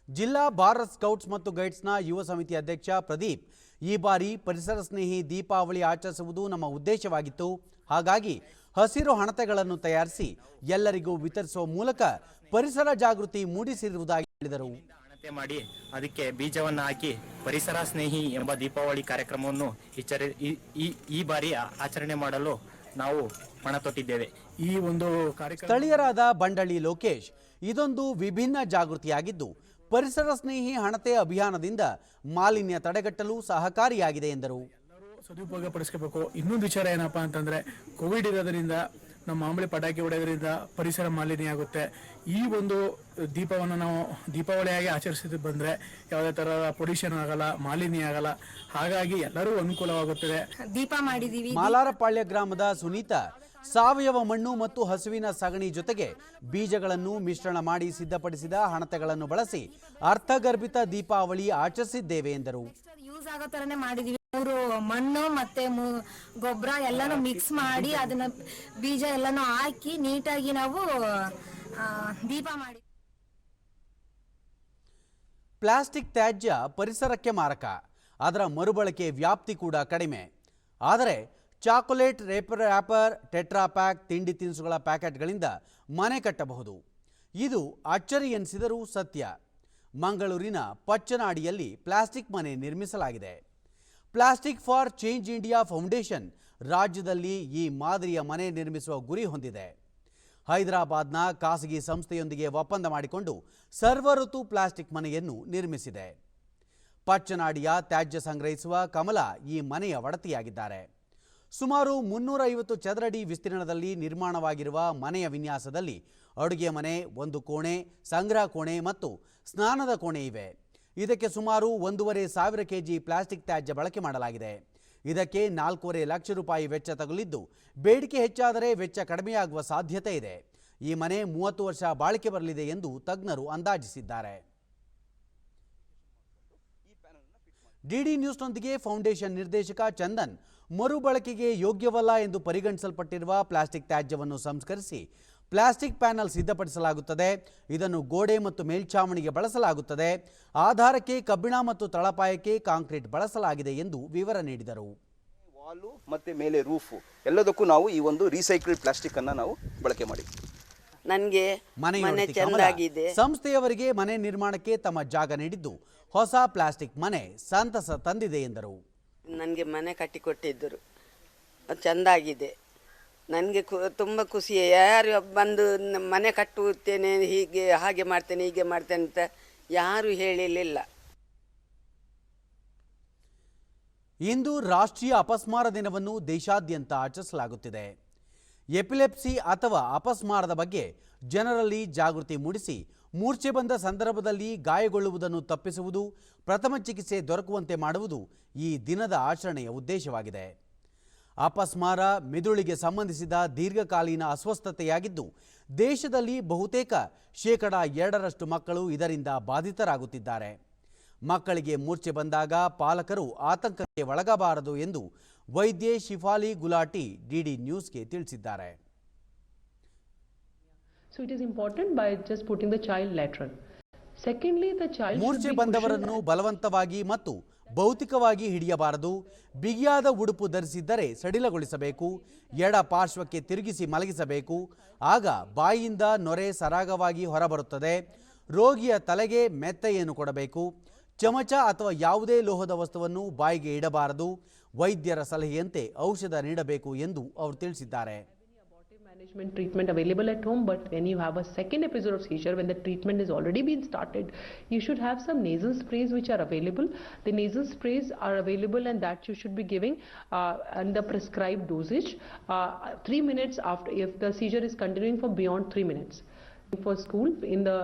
ಜಿಲ್ಲಾ ಭಾರತ್ ಸ್ಕೌಟ್ಸ್ ಮತ್ತು ಗೈಡ್ಸ್ನ ಯುವ ಸಮಿತಿ ಅಧ್ಯಕ್ಷ ಪ್ರದೀಪ್, ಈ ಬಾರಿ ಪರಿಸರ ಸ್ನೇಹಿ ದೀಪಾವಳಿ ಆಚರಿಸುವುದು ನಮ್ಮ ಉದ್ದೇಶವಾಗಿತ್ತು. ಹಾಗಾಗಿ ಹಸಿರು ಹಣತೆಗಳನ್ನು ತಯಾರಿಸಿ ಎಲ್ಲರಿಗೂ ವಿತರಿಸುವ ಮೂಲಕ ಪರಿಸರ ಜಾಗೃತಿ ಮೂಡಿಸಿರುವುದಾಗಿ ಹೇಳಿದರು. ಹಣತೆ ಮಾಡಿ ಅದಕ್ಕೆ ಬೀಜವನ್ನು ಹಾಕಿ ಪರಿಸರ ಸ್ನೇಹಿ ಎಂಬ ದೀಪಾವಳಿ ಕಾರ್ಯಕ್ರಮವನ್ನು ಈ ಬಾರಿ ಆಚರಣೆ ಮಾಡಲು ನಾವು ಪಣ ತೊಟ್ಟಿದ್ದೇವೆ. ಈ ಒಂದು ಕಾರ್ಯಕ್ರಮ ಸ್ಥಳೀಯರಾದ ಬಂಡಳ್ಳಿ ಲೋಕೇಶ್, ಇದೊಂದು ವಿಭಿನ್ನ ಜಾಗೃತಿಯಾಗಿದ್ದು ಪರಿಸರ ಸ್ನೇಹಿ ಹಣತೆ ಅಭಿಯಾನದಿಂದ ಮಾಲಿನ್ಯ ತಡೆಗಟ್ಟಲು ಸಹಕಾರಿಯಾಗಿದೆ ಎಂದರು. ಎಲ್ಲರೂ ಸದುಪಯೋಗ ಪಡಿಸ್ಕೋಬೇಕು. ಇನ್ನೊಂದು ವಿಚಾರ ಏನಪ್ಪಾ ಅಂತಂದ್ರೆ, ಕೋವಿಡ್ ಇರೋದ್ರಿಂದ ನಮ್ಮ ಮಾಮೂಲಿ ಪಟಾಕಿ ಹೊಡೆಯೋದ್ರಿಂದ ಪರಿಸರ ಮಾಲಿನ್ಯ ಆಗುತ್ತೆ. ಈ ಒಂದು ದೀಪವನ್ನು ನಾವು ದೀಪಾವಳಿಯಾಗಿ ಆಚರಿಸಿದ್ದು ಬಂದ್ರೆ ಯಾವುದೇ ತರ ಪೊಲ್ಯೂಷನ್ ಆಗಲ್ಲ, ಮಾಲಿನ್ಯ ಆಗಲ್ಲ. ಹಾಗಾಗಿ ಎಲ್ಲರೂ ಅನುಕೂಲವಾಗುತ್ತದೆ. ದೀಪ ಮಾಡಿದೀವಿ. ಮಲ್ಲಾರಪಾಳ್ಯ ಗ್ರಾಮದ ಸುನೀತಾ ಸಾವಯವ ಮಣ್ಣು ಮತ್ತು ಹಸುವಿನ ಸಗಣಿ ಜೊತೆಗೆ ಬೀಜಗಳನ್ನು ಮಿಶ್ರಣ ಮಾಡಿ ಸಿದ್ಧಪಡಿಸಿದ ಹಣತೆಗಳನ್ನು ಬಳಸಿ ಅರ್ಥಗರ್ಭಿತ ದೀಪಾವಳಿ ಆಚರಿಸಿದ್ದೇವೆ ಎಂದರು. ಯೂಸ್ ಆಗೋ ತರನೇ ಮಾಡಿದೀವಿ. ಮೂರು ಮಣ್ಣು ಮತ್ತೆ ಗೊಬ್ಬರ ಎಲ್ಲಾನು ಮಿಕ್ಸ್ ಮಾಡಿ ಅದನ್ನ ಬೀಜ ಎಲ್ಲಾನು ಹಾಕಿ ನೀಟಾಗಿ ನಾವು ದೀಪ ಮಾಡಿ. ಪ್ಲಾಸ್ಟಿಕ್ ತ್ಯಾಜ್ಯ ಪರಿಸರಕ್ಕೆ ಮಾರಕ, ಅದರ ಮರುಬಳಕೆ ವ್ಯಾಪ್ತಿ ಕೂಡ ಕಡಿಮೆ. ಆದರೆ ಚಾಕೊಲೇಟ್, ರ್ಯಾಪರ್, ಟೆಟ್ರಾ ಪ್ಯಾಕ್, ತಿಂಡಿ ತಿನಿಸುಗಳ ಪ್ಯಾಕೆಟ್ಗಳಿಂದ ಮನೆ ಕಟ್ಟಬಹುದು. ಇದು ಅಚ್ಚರಿ ಎನಿಸಿದರೂ ಸತ್ಯ. ಮಂಗಳೂರಿನ ಪಚ್ಚನಾಡಿಯಲ್ಲಿ ಪ್ಲಾಸ್ಟಿಕ್ ಮನೆ ನಿರ್ಮಿಸಲಾಗಿದೆ. Plastic for change India foundation ರಾಜ್ಯದಲ್ಲಿ ಈ ಮಾದರಿಯ ಮನೆ ನಿರ್ಮಿಸುವ ಗುರಿ ಹೊಂದಿದೆ. ಹೈದರಾಬಾದ್ನ ಖಾಸಗಿ ಸಂಸ್ಥೆಯೊಂದಿಗೆ ಒಪ್ಪಂದ ಮಾಡಿಕೊಂಡು ಸರ್ವಋತು ಪ್ಲಾಸ್ಟಿಕ್ ಮನೆಯನ್ನು ನಿರ್ಮಿಸಿದೆ. ಪಚ್ಚನಾಡಿಯ ತ್ಯಾಜ್ಯ ಸಂಗ್ರಹಿಸುವ ಕಮಲ ಈ ಮನೆಯ ಒಡತಿಯಾಗಿದ್ದಾರೆ. ಸುಮಾರು 350 ಚದರಡಿ ವಿಸ್ತೀರ್ಣದಲ್ಲಿ ನಿರ್ಮಾಣವಾಗಿರುವ ಮನೆಯ ವಿನ್ಯಾಸದಲ್ಲಿ ಅಡುಗೆ ಮನೆ, ಒಂದು ಕೋಣೆ, ಸಂಗ್ರಹ ಕೋಣೆ ಮತ್ತು ಸ್ನಾನದ ಕೋಣೆ ಇವೆ. ಇದಕ್ಕೆ ಸುಮಾರು 1,500 kg ಪ್ಲಾಸ್ಟಿಕ್ ತ್ಯಾಜ್ಯ ಬಳಕೆ ಮಾಡಲಾಗಿದೆ. ಇದಕ್ಕೆ 4.5 ಲಕ್ಷ ರೂಪಾಯಿ ವೆಚ್ಚ ತಗುಲಿದ್ದು, ಬೇಡಿಕೆ ಹೆಚ್ಚಾದರೆ ವೆಚ್ಚ ಕಡಿಮೆಯಾಗುವ ಸಾಧ್ಯತೆ ಇದೆ. ಈ ಮನೆ 30 ವರ್ಷ ಬಾಳಿಕೆ ಬರಲಿದೆ ಎಂದು ತಜ್ಞರು ಅಂದಾಜಿಸಿದ್ದಾರೆ. ಡಿಡಿ ನ್ಯೂಸ್ನೊಂದಿಗೆ ಫೌಂಡೇಶನ್ ನಿರ್ದೇಶಕ ಚಂದನ್, ಮರುಬಳಕೆಗೆ ಯೋಗ್ಯವಲ್ಲ ಎಂದು ಪರಿಗಣಿಸಲ್ಪಟ್ಟಿರುವ ಪ್ಲಾಸ್ಟಿಕ್ ತ್ಯಾಜ್ಯವನ್ನು ಸಂಸ್ಕರಿಸಿ ಪ್ಲಾಸ್ಟಿಕ್ ಪ್ಯಾನಲ್ ಸಿದ್ಧಪಡಿಸಲಾಗುತ್ತದೆ. ಇದನ್ನು ಗೋಡೆ ಮತ್ತು ಮೇಲ್ಛಾವಣಿಗೆ ಬಳಸಲಾಗುತ್ತದೆ. ಆಧಾರಕ್ಕೆ ಕಬ್ಬಿಣ ಮತ್ತು ತಳಪಾಯಕ್ಕೆ ಕಾಂಕ್ರೀಟ್ ಬಳಸಲಾಗಿದೆ ಎಂದು ವಿವರ ನೀಡಿದರು. ವಾಲು ಮತ್ತು ಮೇಲೆ ರೂಫು ಎಲ್ಲದಕ್ಕೂ ನಾವು ಈ ಒಂದು ರೀಸೈಕಲ್ಡ್ ಪ್ಲಾಸ್ಟಿಕ್ ಅನ್ನು ನಾವು ಬಳಕೆ ಮಾಡಿ. ನನಗೆ ಮನೆ ಚೆಂದಾಗಿದೆ. ಸಂಸ್ಥೆಯವರಿಗೆ ಮನೆ ನಿರ್ಮಾಣಕ್ಕೆ ತಮ್ಮ ಜಾಗ ನೀಡಿದ್ದು ಹೊಸ ಪ್ಲಾಸ್ಟಿಕ್ ಮನೆ ಸಂತಸ ತಂದಿದೆ ಎಂದರು. ನನಗೆ ಮನೆ ಕಟ್ಟಿಕೊಟ್ಟಿದ್ದರು, ಚೆಂದಾಗಿದೆ. ನನಗೆ ತುಂಬ ಖುಷಿ. ಯಾರು ಬಂದು ಮನೆ ಕಟ್ಟುತ್ತೇನೆ, ಹೀಗೆ ಹಾಗೆ ಮಾಡ್ತೇನೆ, ಹೀಗೆ ಮಾಡ್ತೇನೆ ಅಂತ ಯಾರು ಹೇಳಿರಲಿಲ್ಲ. ಇಂದು ರಾಷ್ಟ್ರೀಯ ಅಪಸ್ಮಾರ ದಿನವನ್ನು ದೇಶಾದ್ಯಂತ ಆಚರಿಸಲಾಗುತ್ತಿದೆ. ಎಪಿಲೆಪ್ಸಿ ಅಥವಾ ಅಪಸ್ಮಾರದ ಬಗ್ಗೆ ಜನರಲ್ಲಿ ಜಾಗೃತಿ ಮೂಡಿಸಿ ಮೂರ್ಛೆ ಬಂದ ಸಂದರ್ಭದಲ್ಲಿ ಗಾಯಗೊಳ್ಳುವುದನ್ನು ತಪ್ಪಿಸುವುದು, ಪ್ರಥಮ ಚಿಕಿತ್ಸೆ ದೊರಕುವಂತೆ ಮಾಡುವುದು ಈ ದಿನದ ಆಚರಣೆಯ ಉದ್ದೇಶವಾಗಿದೆ. ಅಪಸ್ಮಾರ ಮೆದುಳಿಗೆ ಸಂಬಂಧಿಸಿದ ದೀರ್ಘಕಾಲೀನ ಅಸ್ವಸ್ಥತೆಯಾಗಿದ್ದು, ದೇಶದಲ್ಲಿ ಬಹುತೇಕ 2% ಮಕ್ಕಳು ಇದರಿಂದ ಬಾಧಿತರಾಗುತ್ತಿದ್ದಾರೆ. ಮಕ್ಕಳಿಗೆ ಮೂರ್ಛೆ ಬಂದಾಗ ಪಾಲಕರು ಆತಂಕಕ್ಕೆ ಒಳಗಬಾರದು ಎಂದು ವೈದ್ಯೆ ಶಿಫಾಲಿ ಗುಲಾಟಿ ಡಿಡಿ ನ್ಯೂಸ್ಗೆ ತಿಳಿಸಿದ್ದಾರೆ. So it is important by just putting the child lateral. Secondly, the child ಮೂರ್ಛೆ ಬಂದವರನ್ನು ಬಲವಂತವಾಗಿ ಮತ್ತು ಭೌತಿಕವಾಗಿ ಹಿಡಿಯಬಾರದು. ಬಿಗಿಯಾದ ಉಡುಪು ಧರಿಸಿದ್ದರೆ ಸಡಿಲಗೊಳಿಸಬೇಕು. ಎಡ ಪಾರ್ಶ್ವಕ್ಕೆ ತಿರುಗಿಸಿ ಮಲಗಿಸಬೇಕು. ಆಗ ಬಾಯಿಯಿಂದ ನೊರೆ ಸರಾಗವಾಗಿ ಹೊರಬರುತ್ತದೆ. ರೋಗಿಯ ತಲೆಗೆ ಮೆತ್ತೆಯನ್ನು ಕೊಡಬೇಕು. ಚಮಚ ಅಥವಾ ಯಾವುದೇ ಲೋಹದ ವಸ್ತುವನ್ನು ಬಾಯಿಗೆ ಇಡಬಾರದು. ವೈದ್ಯರ ಸಲಹೆಯಂತೆ ಔಷಧ ನೀಡಬೇಕು ಎಂದು ಅವರು ತಿಳಿಸಿದ್ದಾರೆ. Management treatment available at home, but when you have a second episode of seizure, when the treatment has already been started, you should have some nasal sprays which are available. The nasal sprays are available and that you should be giving and the prescribed dosage 3 minutes after, if the seizure is continuing for beyond 3 minutes. For school, in the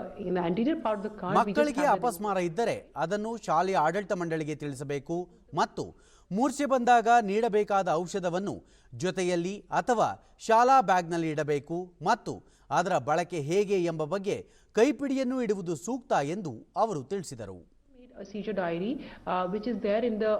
anterior part of the card, ಮಕ್ಕಳಿಗೆ ಅಪಸ್ಮಾರ ಇದ್ದರೆ ಅದನ್ನು ಶಾಲೆಯ ಆಡಳಿತ ಮಂಡಳಿಗೆ ತಿಳಿಸಬೇಕು ಮತ್ತು ಮೂರ್ಛೆ ಬಂದಾಗ ನೀಡಬೇಕಾದ ಔಷಧವನ್ನು ಜೊತೆಯಲ್ಲಿ ಅಥವಾ ಶಾಲಾ ಬ್ಯಾಗ್ನಲ್ಲಿ ಇಡಬೇಕು ಮತ್ತು ಅದರ ಬಳಕೆ ಹೇಗೆ ಎಂಬ ಬಗ್ಗೆ ಕೈಪಿಡಿಯನ್ನು ಇಡುವುದು ಸೂಕ್ತ ಎಂದು ಅವರು ತಿಳಿಸಿದರು. A seizure diary which is there in the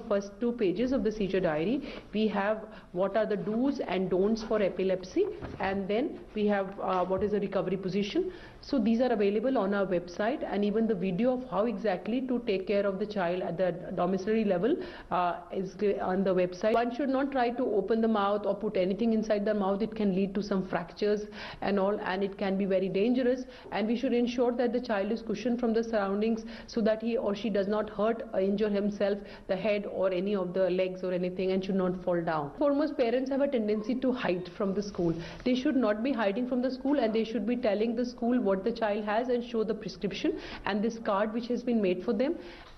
first 2 pages of the seizure diary. We have what are the do's and don'ts for epilepsy, and then we have what is the recovery position. So these are available on our website, and even the video of how exactly to take care of the child at the domiciliary level is on the website. One should not try to open the mouth or put anything inside the mouth. It can lead to some fractures and all, and it can be very dangerous, and we should ensure that the child is cushioned from the surroundings so that he or she does not hurt or injure himself, the head or any of the legs or anything, and should not fall down. Foremost, parents have a tendency to hide from the school. They should not be hiding from the school, and they should be telling the school what the child has and show the prescription and this card which has been made for them.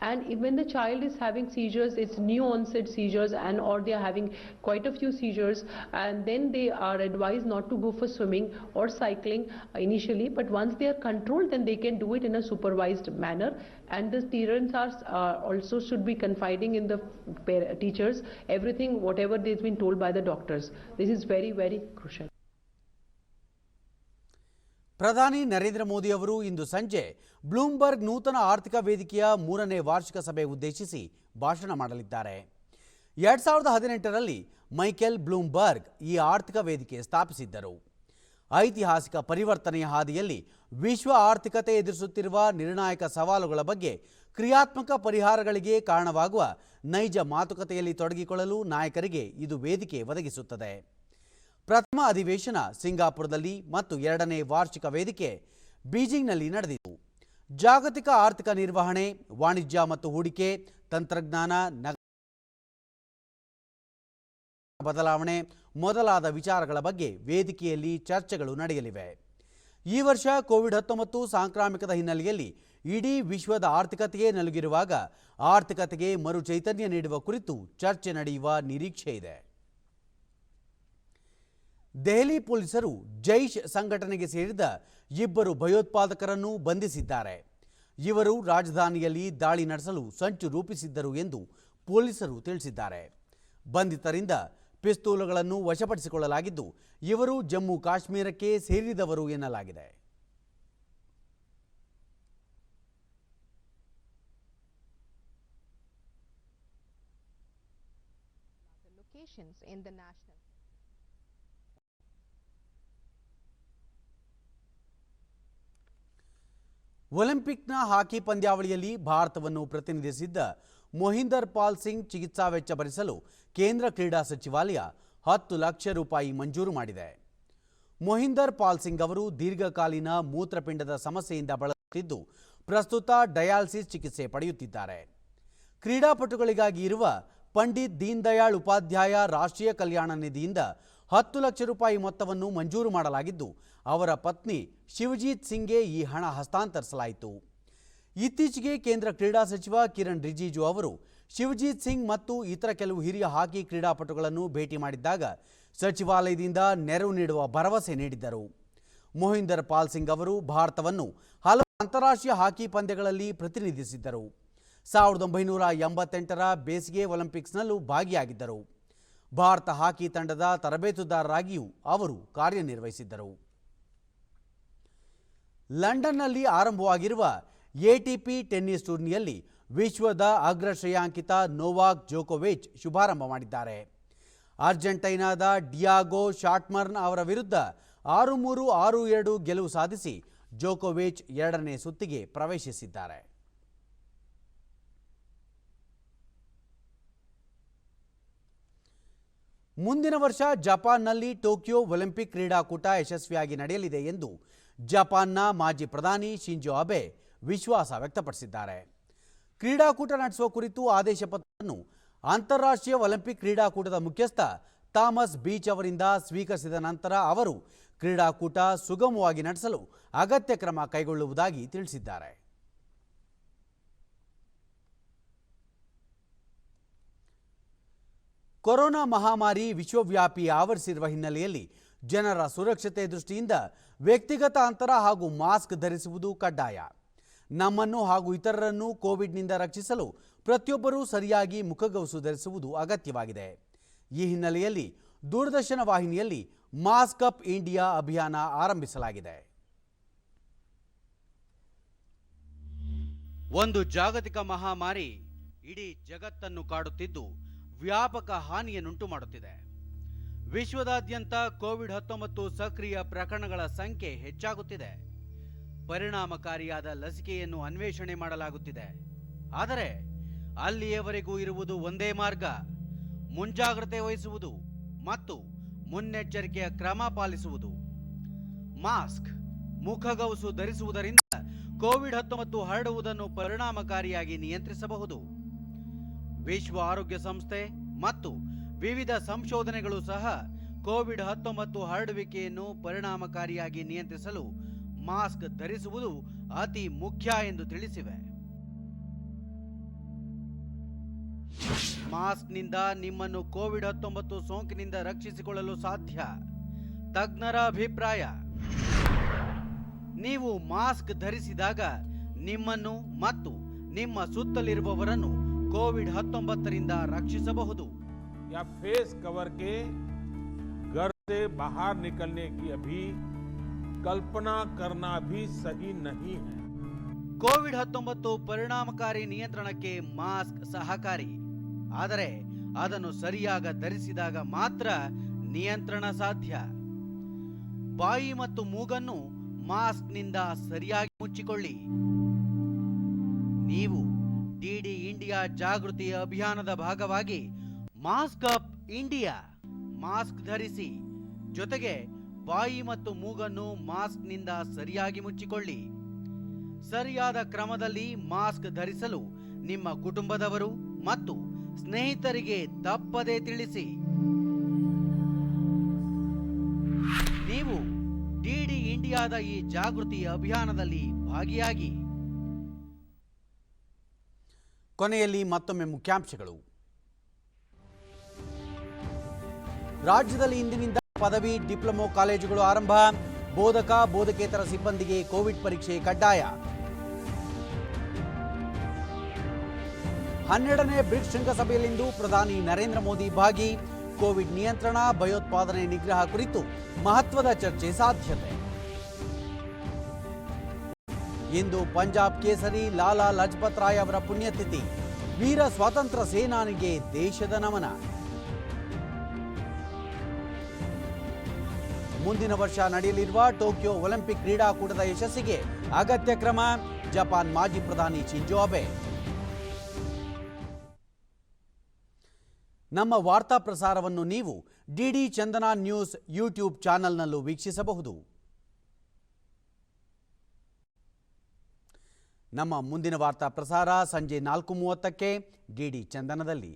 And when the child is having seizures, it's new onset seizures and or they are having quite a few seizures, and then they are advised not to go for swimming or cycling initially, but once they are controlled, then they can do it in a supervised manner. And the parents are also should be confiding in the teachers everything whatever they've been told by the doctors. This is very, very crucial. ಪ್ರಧಾನಿ ನರೇಂದ್ರ ಮೋದಿ ಅವರು ಇಂದು ಸಂಜೆ Bloomberg ನೂತನ ಆರ್ಥಿಕ ವೇದಿಕೆಯ 3ನೇ ವಾರ್ಷಿಕ ಸಭೆ ಉದ್ದೇಶಿಸಿ ಭಾಷಣ ಮಾಡಲಿದ್ದಾರೆ. 2018ರಲ್ಲಿ ಮೈಕೆಲ್ ಬ್ಲೂಮ್ಬರ್ಗ್ ಈ ಆರ್ಥಿಕ ವೇದಿಕೆ ಸ್ಥಾಪಿಸಿದ್ದರು. ಐತಿಹಾಸಿಕ ಪರಿವರ್ತನೆಯ ಹಾದಿಯಲ್ಲಿ ವಿಶ್ವ ಆರ್ಥಿಕತೆ ಎದುರಿಸುತ್ತಿರುವ ನಿರ್ಣಾಯಕ ಸವಾಲುಗಳ ಬಗ್ಗೆ ಕ್ರಿಯಾತ್ಮಕ ಪರಿಹಾರಗಳಿಗೆ ಕಾರಣವಾಗುವ ನೈಜ ಮಾತುಕತೆಯಲ್ಲಿ ತೊಡಗಿಕೊಳ್ಳಲು ನಾಯಕರಿಗೆ ಇದು ವೇದಿಕೆ ಒದಗಿಸುತ್ತದೆ. ಪ್ರಥಮ ಅಧಿವೇಶನ ಸಿಂಗಾಪುರದಲ್ಲಿ ಮತ್ತು 2ನೇ ವಾರ್ಷಿಕ ವೇದಿಕೆ ಬೀಜಿಂಗ್ನಲ್ಲಿ ನಡೆದಿತು. ಜಾಗತಿಕ ಆರ್ಥಿಕ ನಿರ್ವಹಣೆ, ವಾಣಿಜ್ಯ ಮತ್ತು ಹೂಡಿಕೆ, ತಂತ್ರಜ್ಞಾನ, ನಗರ ಬದಲಾವಣೆ ಮೊದಲಾದ ವಿಚಾರಗಳ ಬಗ್ಗೆ ವೇದಿಕೆಯಲ್ಲಿ ಚರ್ಚೆಗಳು ನಡೆಯಲಿವೆ. ಈ ವರ್ಷ ಕೋವಿಡ್-19 ಸಾಂಕ್ರಾಮಿಕದ ಹಿನ್ನೆಲೆಯಲ್ಲಿ ಇಡೀ ವಿಶ್ವದ ಆರ್ಥಿಕತೆಯೇ ನಲುಗಿರುವಾಗ ಆರ್ಥಿಕತೆಗೆ ಮರು ಚೈತನ್ಯ ನೀಡುವ ಕುರಿತು ಚರ್ಚೆ ನಡೆಯುವ ನಿರೀಕ್ಷೆ ಇದೆ. ದೆಹಲಿ ಪೊಲೀಸರು ಜೈಷ್ ಸಂಘಟನೆಗೆ ಸೇರಿದ 2 ಭಯೋತ್ಪಾದಕರನ್ನು ಬಂಧಿಸಿದ್ದಾರೆ. ಇವರು ರಾಜಧಾನಿಯಲ್ಲಿ ದಾಳಿ ನಡೆಸಲು ಸಂಚು ರೂಪಿಸಿದ್ದರು ಎಂದು ಪೊಲೀಸರು ತಿಳಿಸಿದ್ದಾರೆ. ಬಂಧಿತರಿಂದ ಪಿಸ್ತೂಲುಗಳನ್ನು ವಶಪಡಿಸಿಕೊಳ್ಳಲಾಗಿದ್ದು, ಇವರು ಜಮ್ಮು ಕಾಶ್ಮೀರಕ್ಕೆ ಸೇರಿದವರು ಎನ್ನಲಾಗಿದೆ. ಒಲಿಂಪಿಕ್ನ ಹಾಕಿ ಪಂದ್ಯಾವಳಿಯಲ್ಲಿ ಭಾರತವನ್ನು ಪ್ರತಿನಿಧಿಸಿದ್ದ ಮೊಹಿಂದರ್ ಪಾಲ್ ಸಿಂಗ್ ಚಿಕಿತ್ಸಾ ವೆಚ್ಚ ಭರಿಸಲು ಕೇಂದ್ರ ಕ್ರೀಡಾ ಸಚಿವಾಲಯ 10 ಲಕ್ಷ ರೂಪಾಯಿ ಮಂಜೂರು ಮಾಡಿದೆ. ಮೊಹಿಂದರ್ ಪಾಲ್ ಸಿಂಗ್ ಅವರು ದೀರ್ಘಕಾಲೀನ ಮೂತ್ರಪಿಂಡದ ಸಮಸ್ಯೆಯಿಂದ ಬಳಲುತ್ತಿದ್ದು ಪ್ರಸ್ತುತ ಡಯಾಲಿಸಿಸ್ ಚಿಕಿತ್ಸೆ ಪಡೆಯುತ್ತಿದ್ದಾರೆ. ಕ್ರೀಡಾಪಟುಗಳಿಗಾಗಿ ಇರುವ ಪಂಡಿತ್ ದೀನ್ ದಯಾಳ್ ಉಪಾಧ್ಯಾಯ ರಾಷ್ಟ್ರೀಯ ಕಲ್ಯಾಣ ನಿಧಿಯಿಂದ 10 ಲಕ್ಷ ರೂಪಾಯಿ ಮೊತ್ತವನ್ನು ಮಂಜೂರು ಮಾಡಲಾಗಿದ್ದು ಅವರ ಪತ್ನಿ ಶಿವಜೀತ್ ಸಿಂಗ್ಗೆ ಈ ಹಣ ಹಸ್ತಾಂತರಿಸಲಾಯಿತು. ಇತ್ತೀಚೆಗೆ ಕೇಂದ್ರ ಕ್ರೀಡಾ ಸಚಿವ ಕಿರಣ್ ರಿಜಿಜು ಅವರು ಶಿವಜೀತ್ ಸಿಂಗ್ ಮತ್ತು ಇತರ ಕೆಲವು ಹಿರಿಯ ಹಾಕಿ ಕ್ರೀಡಾಪಟುಗಳನ್ನು ಭೇಟಿ ಮಾಡಿದ್ದಾಗ ಸಚಿವಾಲಯದಿಂದ ನೆರವು ನೀಡುವ ಭರವಸೆ ನೀಡಿದ್ದರು. ಮೊಹಿಂದರ್ ಪಾಲ್ ಸಿಂಗ್ ಅವರು ಭಾರತವನ್ನು ಹಲವು ಅಂತಾರಾಷ್ಟ್ರೀಯ ಹಾಕಿ ಪಂದ್ಯಗಳಲ್ಲಿ ಪ್ರತಿನಿಧಿಸಿದ್ದರು. 1988ರ ಬೇಸಿಗೆ ಒಲಿಂಪಿಕ್ಸ್ನಲ್ಲೂ ಭಾಗಿಯಾಗಿದ್ದರು. ಭಾರತ ಹಾಕಿ ತಂಡದ ತರಬೇತುದಾರರಾಗಿಯೂ ಅವರು ಕಾರ್ಯನಿರ್ವಹಿಸಿದ್ದರು. ಲಂಡನ್ನಲ್ಲಿ ಆರಂಭವಾಗಿರುವ ATP ಟೆನ್ನಿಸ್ ಟೂರ್ನಿಯಲ್ಲಿ ವಿಶ್ವದ ಅಗ್ರ ಶ್ರೇಯಾಂಕಿತ ನೋವಾಕ್ ಜೋಕೋವಿಚ್ ಶುಭಾರಂಭ ಮಾಡಿದ್ದಾರೆ. ಅರ್ಜೆಂಟೈನಾದ ಡಿಯಾಗೋ ಶಾಟ್ಮರ್ನ್ ಅವರ ವಿರುದ್ಧ 6-3, 6-2 ಗೆಲುವು ಸಾಧಿಸಿ ಜೋಕೋವಿಚ್ 2ನೇ ಸುತ್ತಿಗೆ ಪ್ರವೇಶಿಸಿದ್ದಾರೆ. ಮುಂದಿನ ವರ್ಷ ಜಪಾನ್ನಲ್ಲಿ ಟೋಕಿಯೋ ಒಲಿಂಪಿಕ್ ಕ್ರೀಡಾಕೂಟ ಯಶಸ್ವಿಯಾಗಿ ನಡೆಯಲಿದೆ ಎಂದು ಜಪಾನ್ನ ಮಾಜಿ ಪ್ರಧಾನಿ ಶಿಂಜೋ ಅಬೆ ವಿಶ್ವಾಸ ವ್ಯಕ್ತಪಡಿಸಿದ್ದಾರೆ. ಕ್ರೀಡಾಕೂಟ ನಡೆಸುವ ಕುರಿತು ಆದೇಶ ಪತ್ರವನ್ನು ಅಂತಾರಾಷ್ಟ್ರೀಯ ಒಲಿಂಪಿಕ್ ಕ್ರೀಡಾಕೂಟದ ಮುಖ್ಯಸ್ಥ ಥಾಮಸ್ ಬೀಚ್ ಅವರಿಂದ ಸ್ವೀಕರಿಸಿದ ನಂತರ ಅವರು ಕ್ರೀಡಾಕೂಟ ಸುಗಮವಾಗಿ ನಡೆಸಲು ಅಗತ್ಯ ಕ್ರಮ ಕೈಗೊಳ್ಳುವುದಾಗಿ ತಿಳಿಸಿದ್ದಾರೆ. ಕೊರೋನಾ ಮಹಾಮಾರಿ ವಿಶ್ವವ್ಯಾಪಿ ಆವರಿಸಿರುವ ಹಿನ್ನೆಲೆಯಲ್ಲಿ ಜನರ ಸುರಕ್ಷತೆ ದೃಷ್ಟಿಯಿಂದ ವ್ಯಕ್ತಿಗತ ಅಂತರ ಹಾಗೂ ಮಾಸ್ಕ್ ಧರಿಸುವುದು ಕಡ್ಡಾಯ. ನಮ್ಮನ್ನು ಹಾಗೂ ಇತರರನ್ನು ಕೋವಿಡ್ನಿಂದ ರಕ್ಷಿಸಲು ಪ್ರತಿಯೊಬ್ಬರೂ ಸರಿಯಾಗಿ ಮುಖಗವಸು ಧರಿಸುವುದು ಅಗತ್ಯವಾಗಿದೆ. ಈ ಹಿನ್ನೆಲೆಯಲ್ಲಿ ದೂರದರ್ಶನ ವಾಹಿನಿಯಲ್ಲಿ ಮಾಸ್ಕ್ ಅಪ್ ಇಂಡಿಯಾ ಅಭಿಯಾನ ಆರಂಭಿಸಲಾಗಿದೆ. ಒಂದು ಜಾಗತಿಕ ಮಹಾಮಾರಿ ಇಡೀ ಜಗತ್ತನ್ನು ಕಾಡುತ್ತಿದ್ದು ವ್ಯಾಪಕ ಹಾನಿಯನ್ನುಂಟು ಮಾಡುತ್ತಿದೆ. ವಿಶ್ವದಾದ್ಯಂತ ಕೋವಿಡ್-19 ಸಕ್ರಿಯ ಪ್ರಕರಣಗಳ ಸಂಖ್ಯೆ ಹೆಚ್ಚಾಗುತ್ತಿದೆ. ಪರಿಣಾಮಕಾರಿಯಾದ ಲಸಿಕೆಯನ್ನು ಅನ್ವೇಷಣೆ ಮಾಡಲಾಗುತ್ತಿದೆ. ಆದರೆ ಅಲ್ಲಿಯವರೆಗೂ ಇರುವುದು ಒಂದೇ ಮಾರ್ಗ: ಮುಂಜಾಗ್ರತೆ ವಹಿಸುವುದು ಮತ್ತು ಮುನ್ನೆಚ್ಚರಿಕೆಯ ಕ್ರಮ ಪಾಲಿಸುವುದು. ಮಾಸ್ಕ್, ಮುಖಗವಸು ಧರಿಸುವುದರಿಂದ ಕೋವಿಡ್-19 ಹರಡುವುದನ್ನು ಪರಿಣಾಮಕಾರಿಯಾಗಿ ನಿಯಂತ್ರಿಸಬಹುದು. ವಿಶ್ವ ಆರೋಗ್ಯ ಸಂಸ್ಥೆ ಮತ್ತು ವಿವಿಧ ಸಂಶೋಧನೆಗಳು ಸಹ ಕೋವಿಡ್-19 ಹರಡುವಿಕೆಯನ್ನು ಪರಿಣಾಮಕಾರಿಯಾಗಿ ನಿಯಂತ್ರಿಸಲು ಮಾಸ್ಕ್ ಧರಿಸುವುದು ಅತಿ ಮುಖ್ಯ ಎಂದು ತಿಳಿಸಿವೆ. ಮಾಸ್ಕ್ನಿಂದ ನಿಮ್ಮನ್ನು ಕೋವಿಡ್-19 ಸೋಂಕಿನಿಂದ ರಕ್ಷಿಸಿಕೊಳ್ಳಲು ಸಾಧ್ಯ. ತಜ್ಞರ ಅಭಿಪ್ರಾಯ: ನೀವು ಮಾಸ್ಕ್ ಧರಿಸಿದಾಗ ನಿಮ್ಮನ್ನು ಮತ್ತು ನಿಮ್ಮ ಸುತ್ತಲಿರುವವರನ್ನು ಕೋವಿಡ್-19 ರಿಂದ ರಕ್ಷಿಸಬಹುದು. या फेस कवर के घर से बाहर निकलने की अभी कल्पना करना भी सही नहीं है. ಕೋವಿಡ್-19 ಪರಿಣಾಮಕಾರಿ ನಿಯಂತ್ರಣಕ್ಕೆ ಮಾಸ್ಕ್ ಸಹಕಾರಿ. ಆದರೆ ಅದನ್ನು ಸರಿಯಾಗಿ ಧರಿಸಿದಾಗ ಮಾತ್ರ ನಿಯಂತ್ರಣ ಸಾಧ್ಯ. ಬಾಯಿ ಮತ್ತು ಮೂಗನ್ನು ಮಾಸ್ಕ್ನಿಂದ ಸರಿಯಾಗಿ ಮುಚ್ಚಿಕೊಳ್ಳಿ. ನೀವು ಡಿಡಿ ಇಂಡಿಯಾ ಜಾಗೃತಿ ಅಭಿಯಾನದ ಭಾಗವಾಗಿ ಮಾಸ್ಕ್ ಅಪ್ ಇಂಡಿಯಾ ಮಾಸ್ಕ್ ಧರಿಸಿ. ಜೊತೆಗೆ ಬಾಯಿ ಮತ್ತು ಮೂಗನ್ನು ಮಾಸ್ಕ್ನಿಂದ ಸರಿಯಾಗಿ ಮುಚ್ಚಿಕೊಳ್ಳಿ. ಸರಿಯಾದ ಕ್ರಮದಲ್ಲಿ ಮಾಸ್ಕ್ ಧರಿಸಲು ನಿಮ್ಮ ಕುಟುಂಬದವರು ಮತ್ತು ಸ್ನೇಹಿತರಿಗೆ ತಪ್ಪದೇ ತಿಳಿಸಿ. ನೀವು ಡಿಡಿ ಇಂಡಿಯಾದ ಈ ಜಾಗೃತಿ ಅಭಿಯಾನದಲ್ಲಿ ಭಾಗಿಯಾಗಿ. ಕೊನೆಯಲ್ಲಿ ಮತ್ತೊಮ್ಮೆ ಮುಖ್ಯಾಂಶಗಳು. ರಾಜ್ಯದಲ್ಲಿ ಇಂದಿನಿಂದ ಪದವಿ ಡಿಪ್ಲೊಮೊ ಕಾಲೇಜುಗಳು ಆರಂಭ. ಬೋಧಕ ಬೋಧಕೇತರ ಸಿಬ್ಬಂದಿಗೆ ಕೋವಿಡ್ ಪರೀಕ್ಷೆ ಕಡ್ಡಾಯ. 12ನೇ ಬ್ರಿಕ್ಸ್ ಶೃಂಗಸಭೆಯಲ್ಲಿಂದು ಪ್ರಧಾನಿ ನರೇಂದ್ರ ಮೋದಿ ಭಾಗಿ. ಕೋವಿಡ್ ನಿಯಂತ್ರಣ, ಭಯೋತ್ಪಾದನೆ ನಿಗ್ರಹ ಕುರಿತು ಮಹತ್ವದ ಚರ್ಚೆ ಸಾಧ್ಯತೆ. ಇಂದು ಪಂಜಾಬ್ ಕೇಸರಿ ಲಾಲಾ ಲಜಪತ್ ರಾಯ್ ಅವರ ಪುಣ್ಯತಿಥಿ. ವೀರ ಸ್ವಾತಂತ್ರ್ಯ ಸೇನಾನಿಗೆ ದೇಶದ ನಮನ. ಮುಂದಿನ ವರ್ಷ ನಡೆಯಲಿರುವ ಟೋಕಿಯೋ ಒಲಿಂಪಿಕ್ ಕ್ರೀಡಾಕೂಟದ ಯಶಸ್ಸಿಗೆ ಅಗತ್ಯ ಕ್ರಮ. ಜಪಾನ್ ಮಾಜಿ ಪ್ರಧಾನಿ ಶಿಂಜೋ ಅಬೆ. ನಮ್ಮ ವಾರ್ತಾ ಪ್ರಸಾರವನ್ನು ನೀವು ಡಿಡಿ ಚಂದನ ನ್ಯೂಸ್ ಯೂಟ್ಯೂಬ್ ಚಾನೆಲ್ನಲ್ಲೂ ವೀಕ್ಷಿಸಬಹುದು. ನಮ್ಮ ಮುಂದಿನ ವಾರ್ತಾ ಪ್ರಸಾರ ಸಂಜೆ 4:30ಕ್ಕೆ ಡಿಡಿ ಚಂದನದಲ್ಲಿ.